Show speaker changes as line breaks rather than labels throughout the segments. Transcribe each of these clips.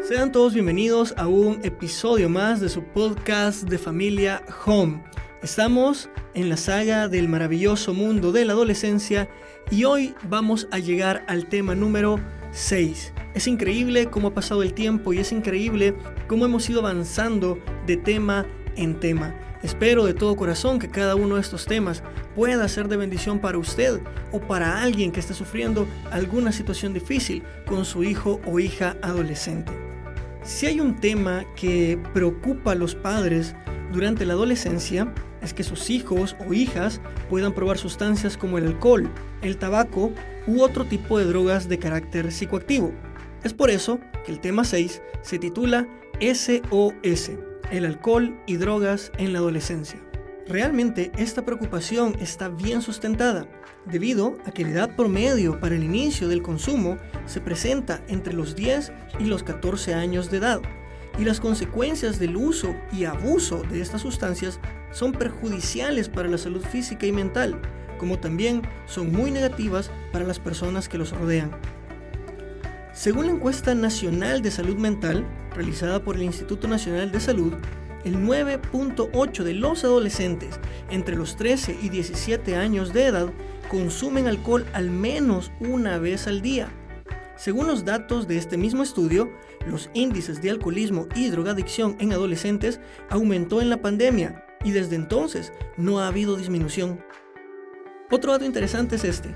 Sean todos bienvenidos a un episodio más de su podcast de familia Home. Estamos en la saga del maravilloso mundo de la adolescencia y hoy vamos a llegar al tema número 6. Es increíble cómo ha pasado el tiempo y es increíble cómo hemos ido avanzando de tema en tema. Espero de todo corazón que cada uno de estos temas pueda ser de bendición para usted o para alguien que esté sufriendo alguna situación difícil con su hijo o hija adolescente. Si hay un tema que preocupa a los padres durante la adolescencia, es que sus hijos o hijas puedan probar sustancias como el alcohol, el tabaco u otro tipo de drogas de carácter psicoactivo. Es por eso que el tema 6 se titula SOS, el alcohol y drogas en la adolescencia. Realmente esta preocupación está bien sustentada, debido a que la edad promedio para el inicio del consumo se presenta entre los 10 y los 14 años de edad, y las consecuencias del uso y abuso de estas sustancias son perjudiciales para la salud física y mental, como también son muy negativas para las personas que los rodean. Según la encuesta nacional de salud mental, realizada por el Instituto Nacional de Salud, el 9.8% de los adolescentes entre los 13 y 17 años de edad consumen alcohol al menos una vez al día. Según los datos de este mismo estudio, los índices de alcoholismo y drogadicción en adolescentes aumentó en la pandemia y desde entonces no ha habido disminución. Otro dato interesante es este.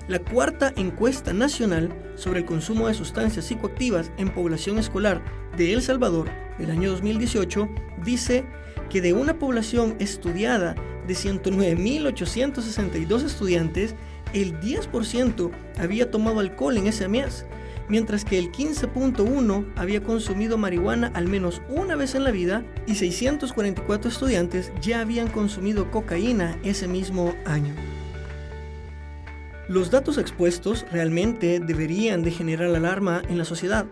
La cuarta encuesta nacional sobre el consumo de sustancias psicoactivas en población escolar de El Salvador del año 2018 dice que de una población estudiada de 109.862 estudiantes, el 10% había tomado alcohol en ese mes, mientras que el 15.1% había consumido marihuana al menos una vez en la vida y 644 estudiantes ya habían consumido cocaína ese mismo año. Los datos expuestos realmente deberían de generar alarma en la sociedad,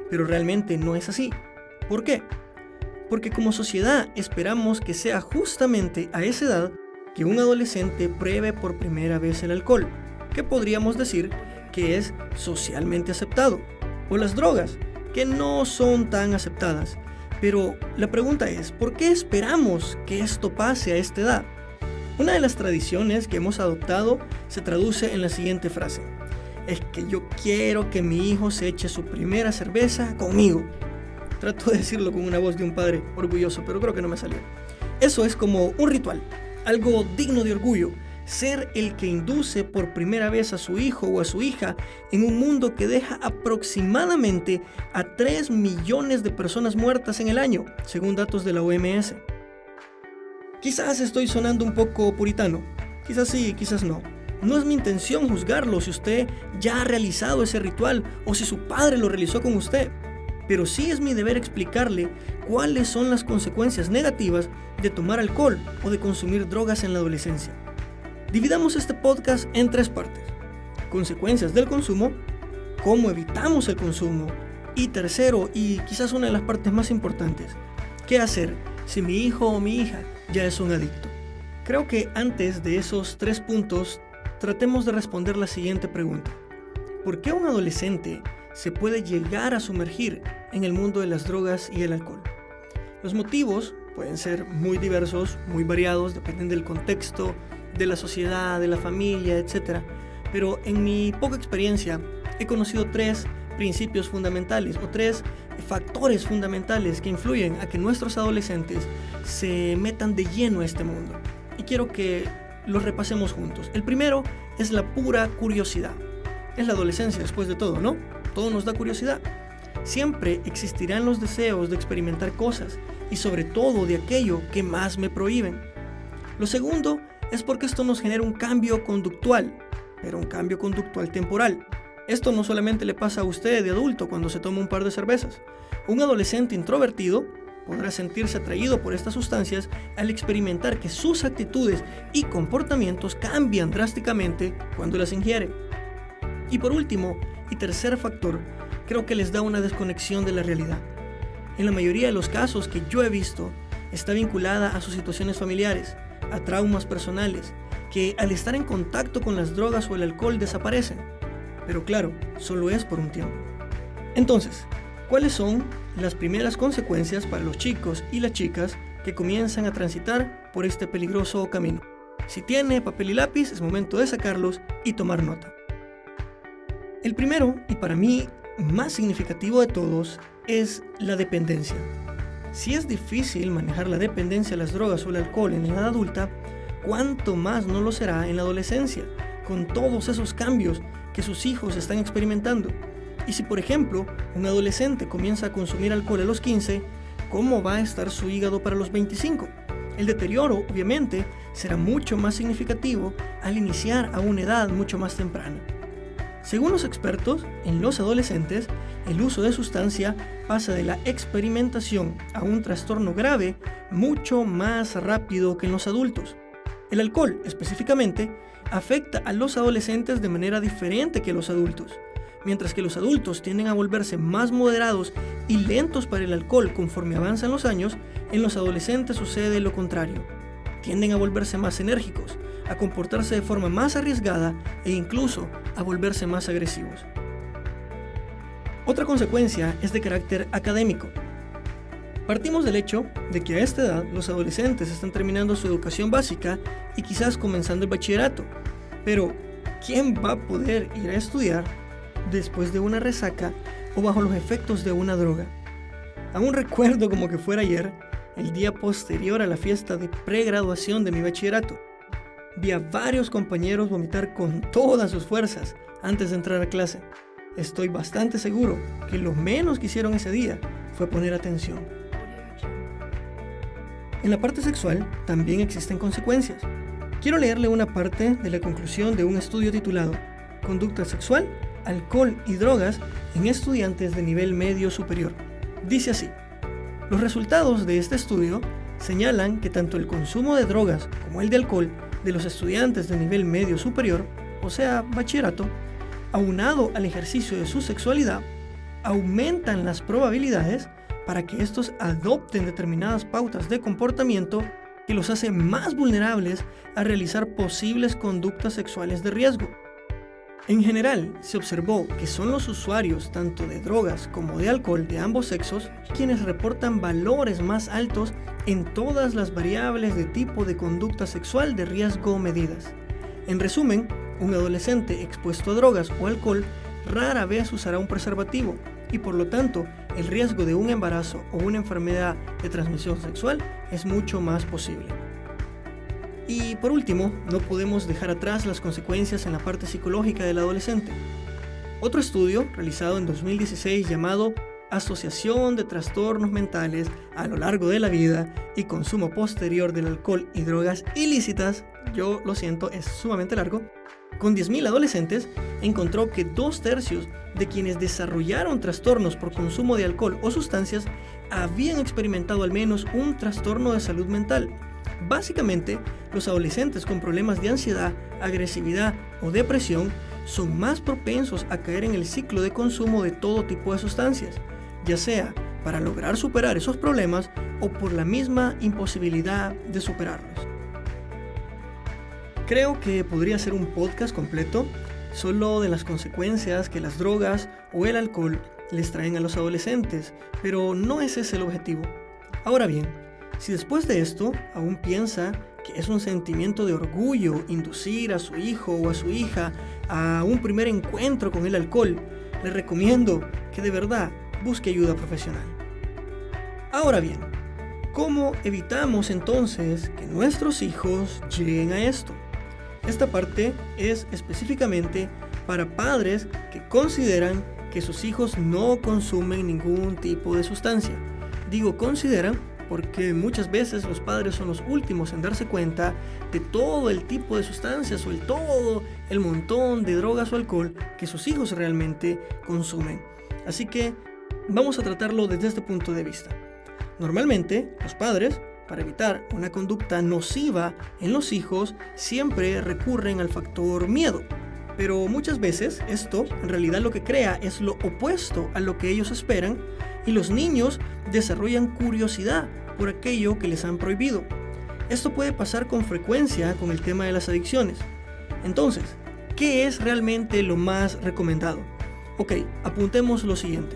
pero realmente no es así. ¿Por qué? Porque como sociedad esperamos que sea justamente a esa edad que un adolescente pruebe por primera vez el alcohol, que podríamos decir que es socialmente aceptado, o las drogas, que no son tan aceptadas. Pero la pregunta es, ¿por qué esperamos que esto pase a esta edad? Una de las tradiciones que hemos adoptado se traduce en la siguiente frase: es que yo quiero que mi hijo se eche su primera cerveza conmigo. Trato de decirlo con una voz de un padre orgulloso, pero creo que no me salió. Eso es como un ritual, algo digno de orgullo, ser el que induce por primera vez a su hijo o a su hija en un mundo que deja aproximadamente a 3 millones de personas muertas en el año, según datos de la OMS. Quizás estoy sonando un poco puritano, quizás sí, quizás no. No es mi intención juzgarlo si usted ya ha realizado ese ritual o si su padre lo realizó con usted, pero sí es mi deber explicarle cuáles son las consecuencias negativas de tomar alcohol o de consumir drogas en la adolescencia. Dividamos este podcast en 3 partes: consecuencias del consumo, cómo evitamos el consumo y tercero, y quizás una de las partes más importantes, qué hacer si mi hijo o mi hija ya es un adicto. Creo que antes de esos 3 puntos, tratemos de responder la siguiente pregunta: ¿por qué un adolescente se puede llegar a sumergir en el mundo de las drogas y el alcohol? Los motivos pueden ser muy diversos, muy variados, dependen del contexto, de la sociedad, de la familia, etc. Pero en mi poca experiencia he conocido 3 principios fundamentales o 3 factores fundamentales que influyen a que nuestros adolescentes se metan de lleno a este mundo. Y quiero que los repasemos juntos. El primero es la pura curiosidad. Es la adolescencia después de todo, ¿no? Todo nos da curiosidad. Siempre existirán los deseos de experimentar cosas y sobre todo de aquello que más me prohíben. Lo segundo es porque esto nos genera un cambio conductual, pero un cambio conductual temporal. Esto no solamente le pasa a usted de adulto cuando se toma un par de cervezas. Un adolescente introvertido podrá sentirse atraído por estas sustancias al experimentar que sus actitudes y comportamientos cambian drásticamente cuando las ingiere. Y por último, y tercer factor, creo que les da una desconexión de la realidad. En la mayoría de los casos que yo he visto, está vinculada a sus situaciones familiares, a traumas personales, que al estar en contacto con las drogas o el alcohol desaparecen. Pero claro, solo es por un tiempo. Entonces, ¿Cuáles son las primeras consecuencias para los chicos y las chicas que comienzan a transitar por este peligroso camino? Si tiene papel y lápiz, es momento de sacarlos y tomar nota. El primero, y para mí más significativo de todos, es la dependencia. Si es difícil manejar la dependencia a las drogas o el alcohol en la edad adulta, ¿cuánto más no lo será en la adolescencia, con todos esos cambios que sus hijos están experimentando? Y si, por ejemplo, un adolescente comienza a consumir alcohol a los 15, ¿cómo va a estar su hígado para los 25? El deterioro, obviamente, será mucho más significativo al iniciar a una edad mucho más temprana. Según los expertos, en los adolescentes, el uso de sustancia pasa de la experimentación a un trastorno grave mucho más rápido que en los adultos. El alcohol, específicamente, afecta a los adolescentes de manera diferente que los adultos. Mientras que los adultos tienden a volverse más moderados y lentos para el alcohol conforme avanzan los años, en los adolescentes sucede lo contrario. Tienden a volverse más enérgicos, a comportarse de forma más arriesgada e incluso a volverse más agresivos. Otra consecuencia es de carácter académico. Partimos del hecho de que a esta edad los adolescentes están terminando su educación básica y quizás comenzando el bachillerato. Pero, ¿quién va a poder ir a estudiar después de una resaca o bajo los efectos de una droga? Aún recuerdo como que fuera ayer, el día posterior a la fiesta de pregraduación de mi bachillerato. Vi a varios compañeros vomitar con todas sus fuerzas antes de entrar a clase. Estoy bastante seguro que lo menos que hicieron ese día fue poner atención. En la parte sexual también existen consecuencias. Quiero leerle una parte de la conclusión de un estudio titulado Conducta sexual, alcohol y drogas en estudiantes de nivel medio superior. Dice así: los resultados de este estudio señalan que tanto el consumo de drogas como el de alcohol de los estudiantes de nivel medio superior, o sea, bachillerato, aunado al ejercicio de su sexualidad, aumentan las probabilidades para que estos adopten determinadas pautas de comportamiento que los hacen más vulnerables a realizar posibles conductas sexuales de riesgo. En general, se observó que son los usuarios tanto de drogas como de alcohol de ambos sexos quienes reportan valores más altos en todas las variables de tipo de conducta sexual de riesgo medidas. En resumen, un adolescente expuesto a drogas o alcohol rara vez usará un preservativo y por lo tanto el riesgo de un embarazo o una enfermedad de transmisión sexual es mucho más posible. Y por último, no podemos dejar atrás las consecuencias en la parte psicológica del adolescente. Otro estudio realizado en 2016 llamado Asociación de Trastornos Mentales a lo largo de la vida y consumo posterior del alcohol y drogas ilícitas, yo lo siento, es sumamente largo, con 10.000 adolescentes, encontró que 2/3 de quienes desarrollaron trastornos por consumo de alcohol o sustancias habían experimentado al menos un trastorno de salud mental. Básicamente, los adolescentes con problemas de ansiedad, agresividad o depresión son más propensos a caer en el ciclo de consumo de todo tipo de sustancias, ya sea para lograr superar esos problemas o por la misma imposibilidad de superarlos. Creo que podría ser un podcast completo solo de las consecuencias que las drogas o el alcohol les traen a los adolescentes, pero no ese es el objetivo. Ahora bien, si después de esto aún piensa que es un sentimiento de orgullo inducir a su hijo o a su hija a un primer encuentro con el alcohol, le recomiendo que de verdad busque ayuda profesional. Ahora bien, ¿cómo evitamos entonces que nuestros hijos lleguen a esto? Esta parte es específicamente para padres que consideran que sus hijos no consumen ningún tipo de sustancia. Digo consideran porque muchas veces los padres son los últimos en darse cuenta de todo el tipo de sustancias o el montón de drogas o alcohol que sus hijos realmente consumen. Así que vamos a tratarlo desde este punto de vista. Normalmente, los padres, para evitar una conducta nociva en los hijos, siempre recurren al factor miedo. Pero muchas veces esto en realidad lo que crea es lo opuesto a lo que ellos esperan y los niños desarrollan curiosidad por aquello que les han prohibido. Esto puede pasar con frecuencia con el tema de las adicciones. Entonces, ¿qué es realmente lo más recomendado? Ok, apuntemos lo siguiente.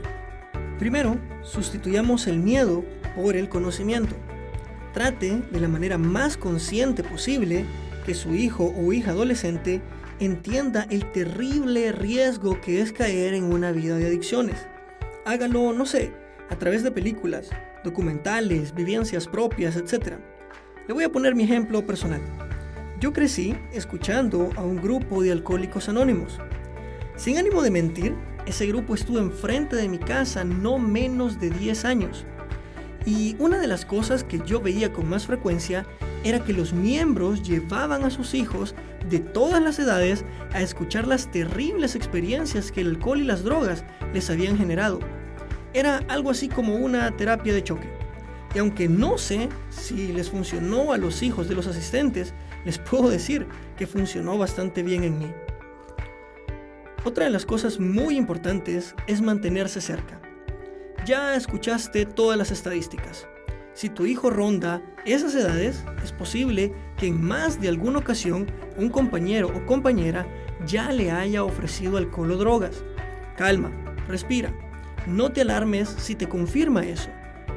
Primero, sustituyamos el miedo por el conocimiento. Trate de la manera más consciente posible que su hijo o hija adolescente entienda el terrible riesgo que es caer en una vida de adicciones. Hágalo, no sé, a través de películas, documentales, vivencias propias, etc. Le voy a poner mi ejemplo personal. Yo crecí escuchando a un grupo de alcohólicos anónimos. Sin ánimo de mentir, ese grupo estuvo enfrente de mi casa no menos de 10 años. Y una de las cosas que yo veía con más frecuencia era que los miembros llevaban a sus hijos de todas las edades a escuchar las terribles experiencias que el alcohol y las drogas les habían generado. Era algo así como una terapia de choque. Y aunque no sé si les funcionó a los hijos de los asistentes, les puedo decir que funcionó bastante bien en mí. Otra de las cosas muy importantes es mantenerse cerca. Ya escuchaste todas las estadísticas. Si tu hijo ronda esas edades, es posible que en más de alguna ocasión un compañero o compañera ya le haya ofrecido alcohol o drogas. Calma, respira. No te alarmes si te confirma eso.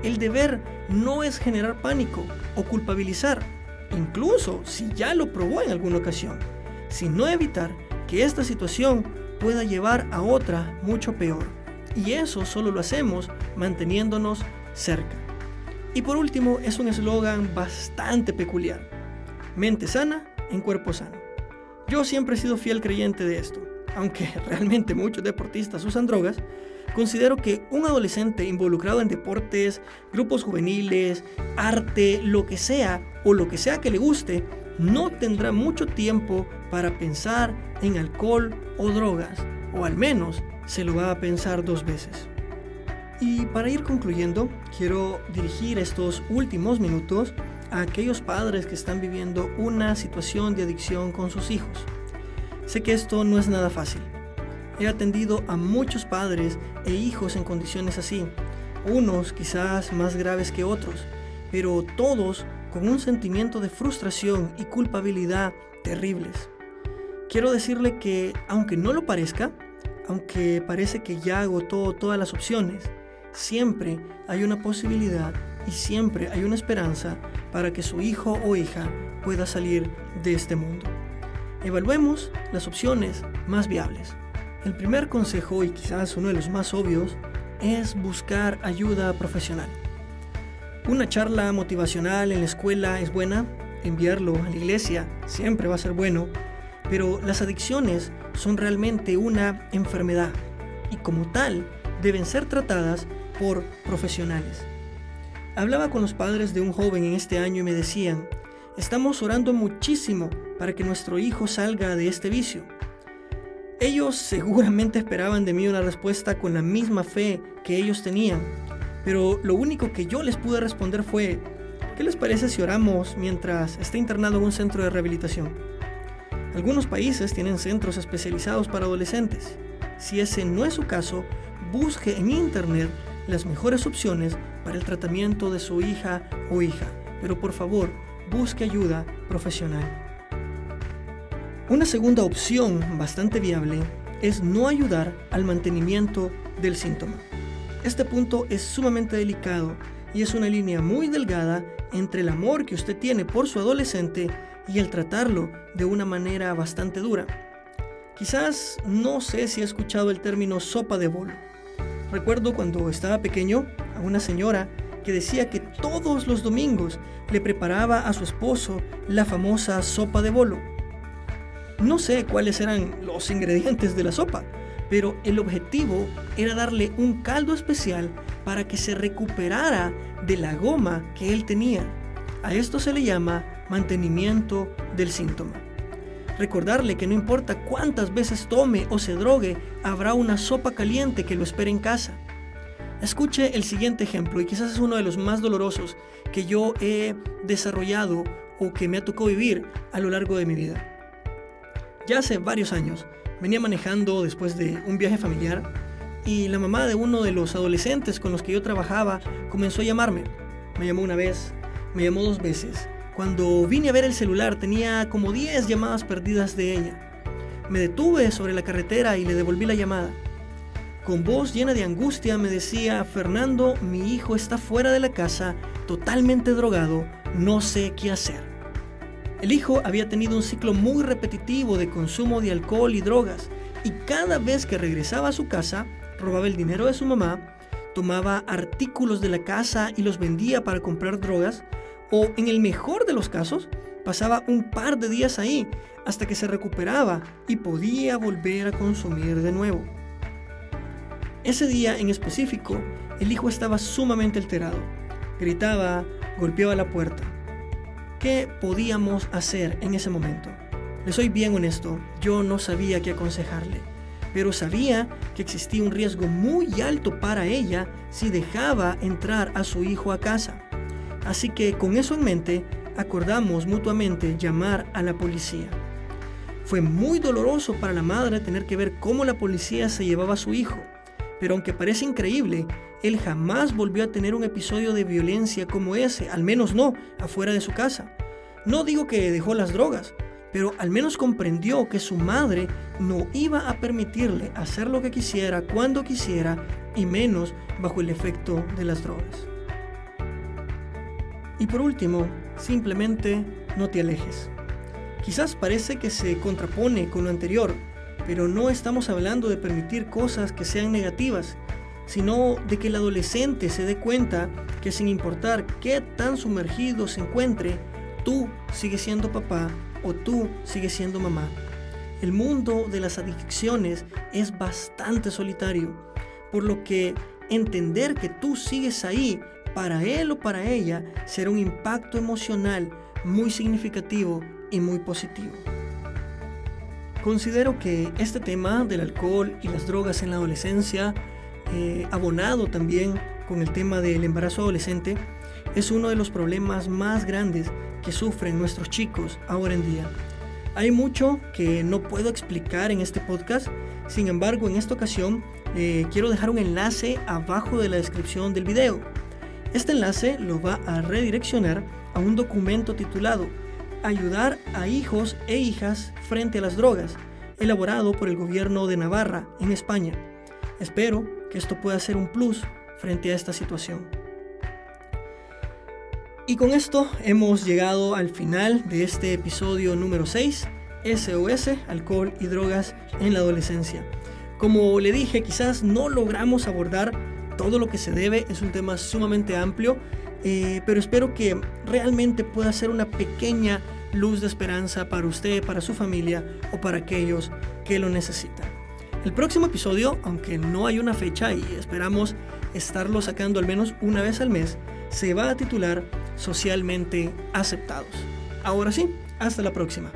El deber no es generar pánico o culpabilizar, incluso si ya lo probó en alguna ocasión, sino evitar que esta situación pueda llevar a otra mucho peor. Y eso solo lo hacemos manteniéndonos cerca. Y por último, es un eslogan bastante peculiar: mente sana en cuerpo sano. Yo siempre he sido fiel creyente de esto. Aunque realmente muchos deportistas usan drogas, considero que un adolescente involucrado en deportes, grupos juveniles, arte, lo que sea o lo que sea que le guste, no tendrá mucho tiempo para pensar en alcohol o drogas, o al menos se lo va a pensar 2 veces. Y para ir concluyendo, quiero dirigir estos últimos minutos a aquellos padres que están viviendo una situación de adicción con sus hijos. Sé que esto no es nada fácil. He atendido a muchos padres e hijos en condiciones así, unos quizás más graves que otros, pero todos con un sentimiento de frustración y culpabilidad terribles. Quiero decirle que, aunque no lo parezca, aunque parece que ya agotó todas las opciones, siempre hay una posibilidad y siempre hay una esperanza para que su hijo o hija pueda salir de este mundo. Evaluemos las opciones más viables. El primer consejo, y quizás uno de los más obvios, es buscar ayuda profesional. Una charla motivacional en la escuela es buena, enviarlo a la iglesia siempre va a ser bueno, pero las adicciones son realmente una enfermedad y como tal deben ser tratadas por profesionales. Hablaba con los padres de un joven en este año y me decían: estamos orando muchísimo para que nuestro hijo salga de este vicio. Ellos seguramente esperaban de mí una respuesta con la misma fe que ellos tenían, pero lo único que yo les pude responder fue: ¿qué les parece si oramos mientras esté internado en un centro de rehabilitación? Algunos países tienen centros especializados para adolescentes. Si ese no es su caso, busque en internet las mejores opciones para el tratamiento de su hija o hija, pero por favor, busque ayuda profesional. Una segunda opción bastante viable es no ayudar al mantenimiento del síntoma. Este punto es sumamente delicado y es una línea muy delgada entre el amor que usted tiene por su adolescente y el tratarlo de una manera bastante dura. Quizás no sé si ha escuchado el término sopa de bolo. Recuerdo cuando estaba pequeño a una señora que decía que todos los domingos le preparaba a su esposo la famosa sopa de bolo. No sé cuáles eran los ingredientes de la sopa, pero el objetivo era darle un caldo especial para que se recuperara de la goma que él tenía. A esto se le llama mantenimiento del síntoma. Recordarle que no importa cuántas veces tome o se drogue, habrá una sopa caliente que lo espera en casa. Escuche el siguiente ejemplo, y quizás es uno de los más dolorosos que yo he desarrollado o que me ha tocado vivir a lo largo de mi vida. Ya hace varios años venía manejando después de un viaje familiar y la mamá de uno de los adolescentes con los que yo trabajaba comenzó a llamarme. Me llamó una vez, me llamó 2 veces. Cuando vine a ver el celular tenía como 10 llamadas perdidas de ella. Me detuve sobre la carretera y le devolví la llamada. Con voz llena de angustia me decía: Fernando, mi hijo está fuera de la casa, totalmente drogado, no sé qué hacer. El hijo había tenido un ciclo muy repetitivo de consumo de alcohol y drogas, y cada vez que regresaba a su casa, robaba el dinero de su mamá, tomaba artículos de la casa y los vendía para comprar drogas, o en el mejor de los casos, pasaba un par de días ahí hasta que se recuperaba y podía volver a consumir de nuevo. Ese día en específico, el hijo estaba sumamente alterado. Gritaba, golpeaba la puerta. ¿Qué podíamos hacer en ese momento? Le soy bien honesto, yo no sabía qué aconsejarle, pero sabía que existía un riesgo muy alto para ella si dejaba entrar a su hijo a casa. Así que con eso en mente, acordamos mutuamente llamar a la policía. Fue muy doloroso para la madre tener que ver cómo la policía se llevaba a su hijo, pero aunque parece increíble, él jamás volvió a tener un episodio de violencia como ese, al menos no afuera de su casa. No digo que dejó las drogas, pero al menos comprendió que su madre no iba a permitirle hacer lo que quisiera, cuando quisiera, y menos bajo el efecto de las drogas. Y por último, simplemente no te alejes. Quizás parece que se contrapone con lo anterior, pero no estamos hablando de permitir cosas que sean negativas, sino de que el adolescente se dé cuenta que sin importar qué tan sumergido se encuentre, tú sigues siendo papá o tú sigues siendo mamá. El mundo de las adicciones es bastante solitario, por lo que entender que tú sigues ahí para él o para ella será un impacto emocional muy significativo y muy positivo. Considero que este tema del alcohol y las drogas en la adolescencia, abonado también con el tema del embarazo adolescente, es uno de los problemas más grandes que sufren nuestros chicos ahora en día. Hay mucho que no puedo explicar en este podcast, sin embargo en esta ocasión quiero dejar un enlace abajo de la descripción del video. Este enlace lo va a redireccionar a un documento titulado Ayudar a hijos e hijas frente a las drogas, elaborado por el gobierno de Navarra, en España. Espero que esto pueda ser un plus frente a esta situación. Y con esto hemos llegado al final de este episodio número 6, SOS, Alcohol y Drogas en la Adolescencia. Como le dije, quizás no logramos abordar todo lo que se debe, es un tema sumamente amplio, pero espero que realmente pueda ser una pequeña luz de esperanza para usted, para su familia o para aquellos que lo necesitan. El próximo episodio, aunque no hay una fecha y esperamos estarlo sacando al menos una vez al mes, se va a titular Socialmente Aceptados. Ahora sí, hasta la próxima.